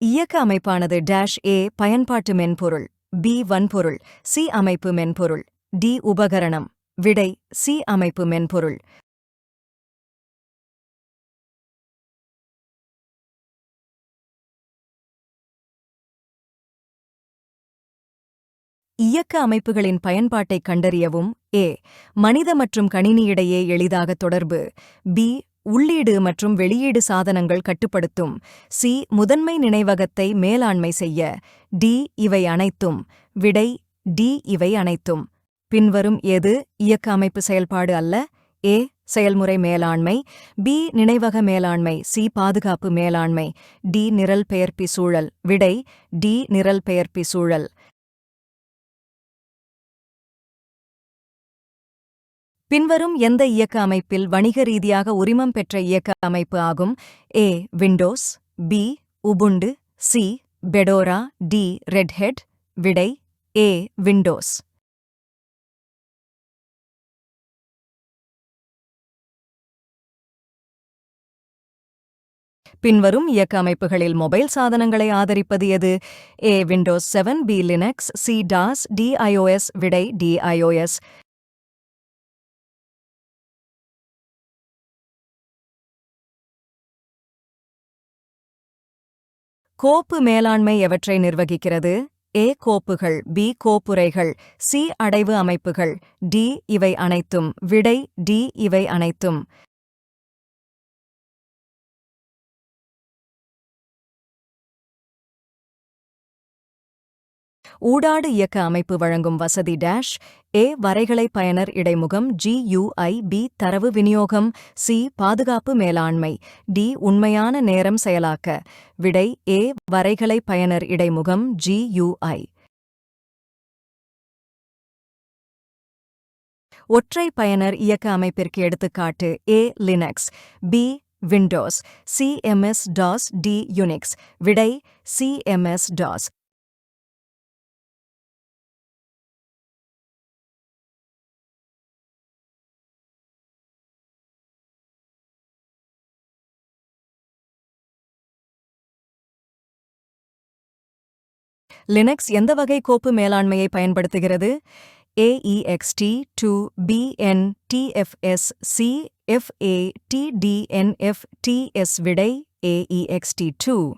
இயக்க அமைப்பானது -A பயன்பாட்டு மென்பொருள், B வன்பொருள், C அமைப்பு மென்பொருள், D உபகரணம். விடை C அமைப்பு மென்பொருள். இயக்க அமைப்புகளின் பயன்பாட்டைக் கண்டறியவும். A மனித மற்றும் கணினியிடையே எளிதாக தொடர்பு. B உள்ளீடு மற்றும் வெளியீடு சாதனங்கள் கட்டுப்படுத்தும். C முதன்மை நினைவகத்தை மேலாண்மை செய்ய. D இவை அனைத்தும். விடை D இவை அனைத்தும். பின்வரும் எது இயக்க அமைப்பு செயல்பாடு அல்ல? A செயல்முறை மேலாண்மை, B நினைவக மேலாண்மை, C பாதுகாப்பு மேலாண்மை, D நிரல் பெயர்ப்பி சூழல். விடை D நிரல் பெயர்ப்பி சூழல். பின்வரும் எந்த இயக்க அமைப்பில் வணிக ரீதியாக உரிமம் பெற்ற இயக்க அமைப்பு ஆகும்? A Windows, B Ubuntu, C Fedora, D red head. விடை A விண்டோஸ். பின்வரும் இயக்க அமைப்புகளில் மொபைல் சாதனங்களை ஆதரிப்பது எது? A Windows 7, B Linux, C toss, D iOS. விடை D iOS. கோப்பு மேலாண்மை எவற்றை நிர்வகிக்கிறது? A கோப்புகள், B கோப்புரைகள், C அடைவு அமைப்புகள், D இவை அனைத்தும். விடை D இவை அனைத்தும். ஊடாடு இயக்க அமைப்பு வழங்கும் வசதி A வரைகலை பயனர் இடைமுகம், GUI, B தரவு விநியோகம், C பாதுகாப்பு மேலாண்மை, D உண்மையான நேரம் செயலாக்க. விடை A வரைகலை பயனர் இடைமுகம், GUI. ஒற்றை பயனர் இயக்க அமைப்பிற்கு எடுத்துக்காட்டு. A Linux, B Windows, C MS-DOS, D Unix. விடை C MS-DOS. லினக்ஸ் எந்த வகை கோப்பு மேலாண்மையை பயன்படுத்துகிறது? AEXT2, BNTFS, C FATDNFTS. விடை AEXT2.